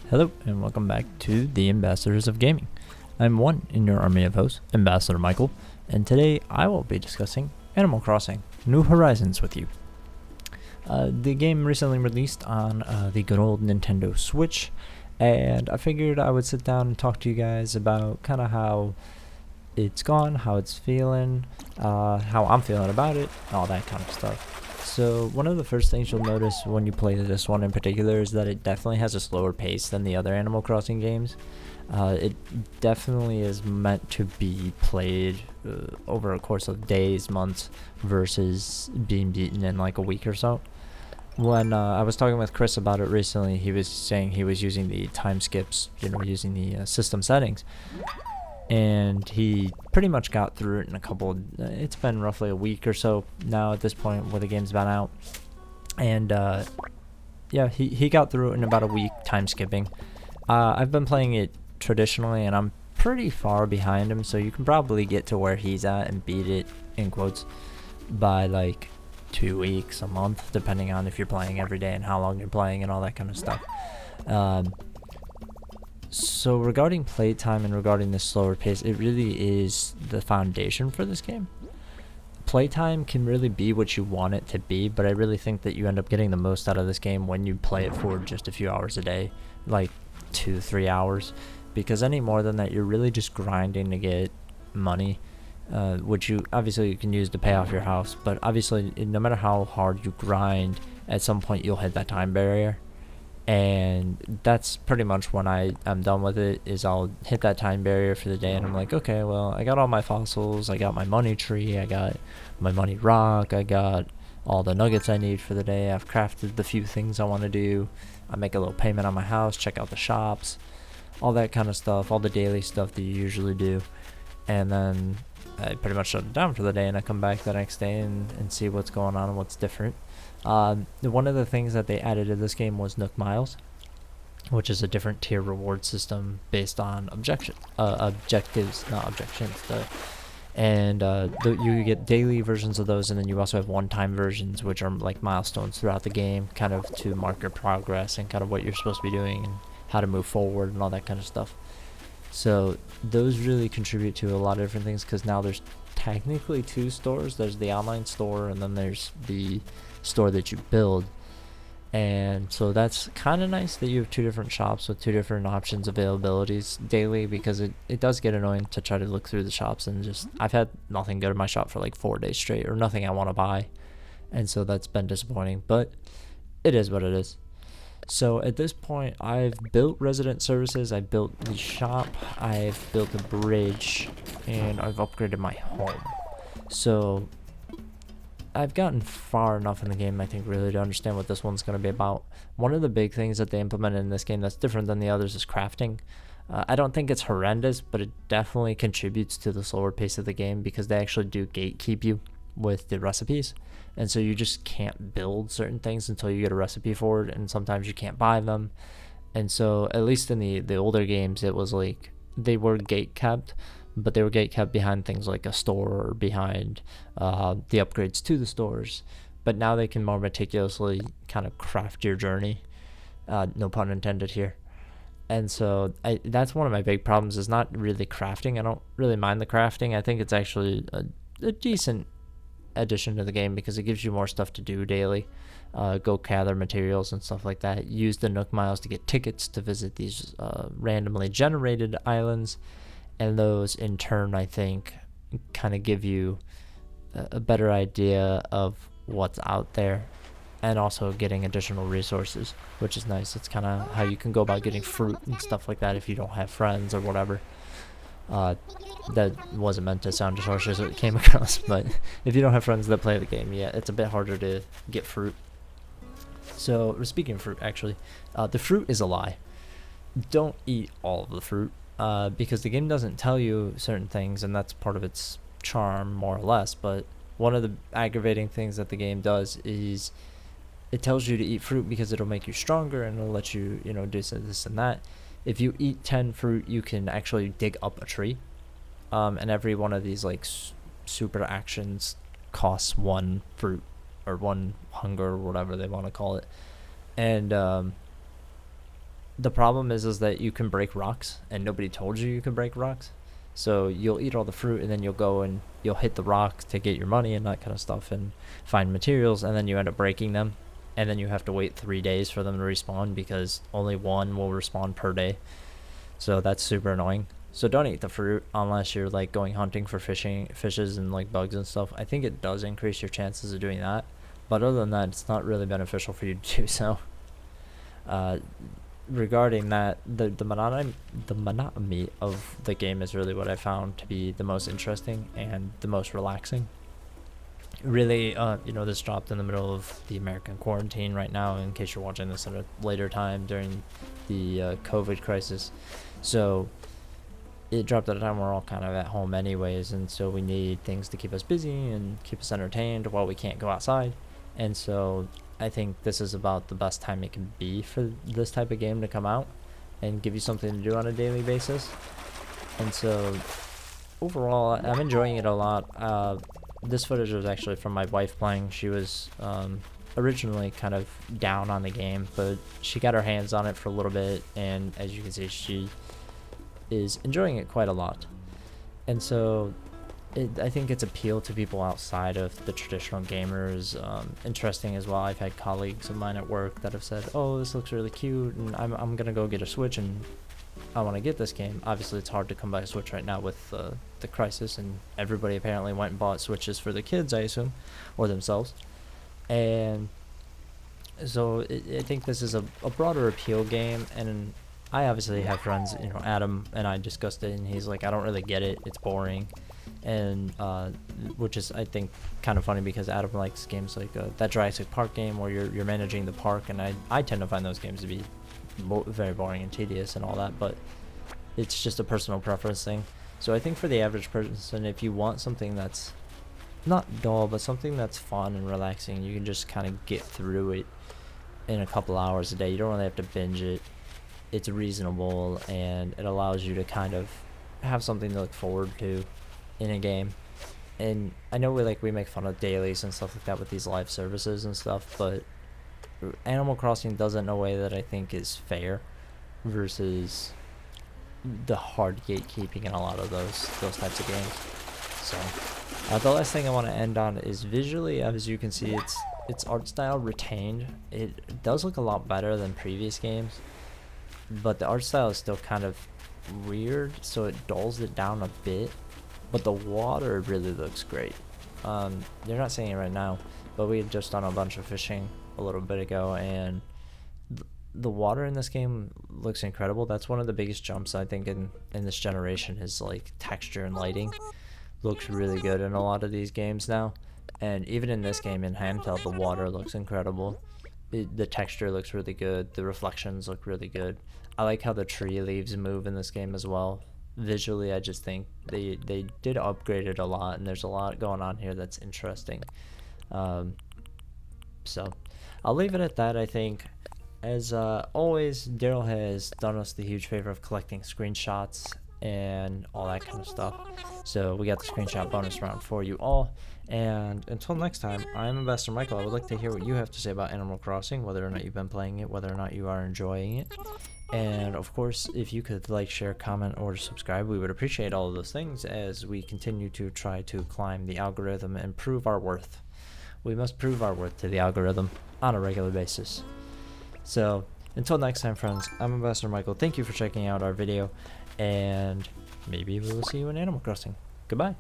Hello and welcome back to the Ambassadors of Gaming. I'm one in your army of hosts, Ambassador Michael, and today I will be discussing Animal Crossing New Horizons with you. The game recently released on the good old Nintendo Switch, and I figured I would sit down and talk to you guys about kind of how it's gone, how it's feeling, how I'm feeling about it, all that kind of stuff. So one of the first things you'll notice when you play this one in particular is that it definitely has a slower pace than the other Animal Crossing games. It definitely is meant to be played over a course of days, months, versus being beaten in like a week or so. When I was talking with Chris about it recently, he was saying he was using the time skips, using the system settings, and he pretty much got through it in it's been roughly a week or so now at this point where the game's been out, and yeah, he got through it in about a week time skipping. I've been playing it traditionally and I'm pretty far behind him, so you can probably get to where he's at and beat it in quotes by like 2 weeks, a month, depending on if you're playing every day and how long you're playing and all that kind of stuff. So regarding playtime and regarding the slower pace, it really is the foundation for this game. Playtime can really be what you want it to be, but I really think that you end up getting the most out of this game when you play it for just a few hours a day, like 2-3 hours, because any more than that you're really just grinding to get money, which you can use to pay off your house, but obviously no matter how hard you grind, at some point you'll hit that time barrier. And that's pretty much when I'm done with it, is I'll hit that time barrier for the day and I'm like, okay, well, I got all my fossils, I got my money tree, I got my money rock, I got all the nuggets I need for the day, I've crafted the few things I want to do, I make a little payment on my house, check out the shops, all that kind of stuff, all the daily stuff that you usually do, and then I pretty much shut it down for the day and I come back the next day and see what's going on and what's different. One of the things that they added to this game was Nook Miles, which is a different tier reward system based on objectives, not objections. You get daily versions of those, and then you also have one-time versions, which are like milestones throughout the game, kind of to mark your progress and kind of what you're supposed to be doing and how to move forward and all that kind of stuff. So those really contribute to a lot of different things, because now there's technically two stores. There's the online store and then there's the store that you build, and so that's kind of nice that you have two different shops with two different options availabilities daily, because it does get annoying to try to look through the shops and just I've had nothing go to my shop for like 4 days straight, or nothing I want to buy, and so that's been disappointing, but it is what it is. So at this point I've built resident services, I've built the shop, I've built a bridge, and I've upgraded my home. So I've gotten far enough in the game, I think, really to understand what this one's going to be about. One of the big things that they implemented in this game that's different than the others is crafting. I don't think it's horrendous, but it definitely contributes to the slower pace of the game, because they actually do gatekeep you with the recipes. And so you just can't build certain things until you get a recipe for it, and sometimes you can't buy them. And so at least in the older games, it was like they were gate kept, but they were gate kept behind things like a store or behind the upgrades to the stores. But now they can more meticulously kind of craft your journey, no pun intended here. And so that's one of my big problems, is not really crafting. I don't really mind the crafting. I think it's actually a decent addition to the game, because it gives you more stuff to do daily. Go gather materials and stuff like that. Use the Nook Miles to get tickets to visit these randomly generated islands, and those in turn, I think, kind of give you a better idea of what's out there, and also getting additional resources, which is nice. It's kind of how you can go about getting fruit and stuff like that if you don't have friends or whatever. That wasn't meant to sound as harsh as it came across, but if you don't have friends that play the game, yeah, it's a bit harder to get fruit. So speaking of fruit, actually, the fruit is a lie. Don't eat all of the fruit, because the game doesn't tell you certain things, and that's part of its charm, more or less. But one of the aggravating things that the game does is it tells you to eat fruit because it'll make you stronger and it'll let you, do this and that. If you eat 10 fruit, you can actually dig up a tree, and every one of these like super actions costs 1 fruit or 1 hunger, or whatever they want to call it. And The problem is that you can break rocks, and nobody told you can break rocks. So you'll eat all the fruit, and then you'll go and you'll hit the rock to get your money and that kind of stuff, and find materials, and then you end up breaking them, and then you have to wait 3 days for them to respawn because only one will respawn per day. So that's super annoying. So don't eat the fruit unless you're like going hunting for fishes and like bugs and stuff. I think it does increase your chances of doing that, but other than that, it's not really beneficial for you to do so. Uh, Regarding that, the monotony of the game is really what I found to be the most interesting and the most relaxing. Really, this dropped in the middle of the American quarantine right now, in case you're watching this at a later time during the COVID crisis. So it dropped at a time where we're all kind of at home anyways, and so we need things to keep us busy and keep us entertained while we can't go outside. And so I think this is about the best time it can be for this type of game to come out and give you something to do on a daily basis. And so overall, I'm enjoying it a lot. This footage was actually from my wife playing. She was originally kind of down on the game, but she got her hands on it for a little bit, and as you can see, she is enjoying it quite a lot. And so I think it's appeal to people outside of the traditional gamers. Interesting as well, I've had colleagues of mine at work that have said, oh, this looks really cute, and I'm gonna go get a Switch and I want to get this game. Obviously it's hard to come by a Switch right now with the crisis, and everybody apparently went and bought Switches for the kids, I assume, or themselves. And so I think this is a broader appeal game, and I obviously have friends, Adam and I discussed it, and he's like, I don't really get it, it's boring. And which is, I think, kind of funny, because Adam likes games like that Jurassic Park game where you're managing the park, and I tend to find those games to be very boring and tedious and all that, but it's just a personal preference thing. So I think for the average person, if you want something that's not dull, but something that's fun and relaxing, you can just kind of get through it in a couple hours a day. You don't really have to binge it. It's reasonable, and it allows you to kind of have something to look forward to in a game. And I know we make fun of dailies and stuff like that with these live services and stuff, but Animal Crossing does it in a way that I think is fair versus the hard gatekeeping in a lot of those types of games. So the last thing I want to end on is visually. As you can see, its art style retained. It does look a lot better than previous games, but the art style is still kind of weird, so it dulls it down a bit. But the water really looks great. You're not seeing it right now, but we had just done a bunch of fishing a little bit ago, and the water in this game looks incredible. That's one of the biggest jumps I think in this generation, is like texture and lighting. Looks really good in a lot of these games now, and even in this game in handheld, the water looks incredible. The texture looks really good. The reflections look really good. I like how the tree leaves move in this game as well. Visually, I just think they did upgrade it a lot, and there's a lot going on here that's interesting. So I'll leave it at that. I think, as always, Daryl has done us the huge favor of collecting screenshots and all that kind of stuff. So we got the screenshot bonus round for you all. And until next time, I'm Ambassador Michael. I would like to hear what you have to say about Animal Crossing, whether or not you've been playing it, whether or not you are enjoying it. And of course, if you could like, share, comment, or subscribe, we would appreciate all of those things as we continue to try to climb the algorithm and prove our worth. We must prove our worth to the algorithm on a regular basis. So until next time, friends, I'm Ambassador Michael. Thank you for checking out our video, and maybe we will see you in Animal Crossing. Goodbye.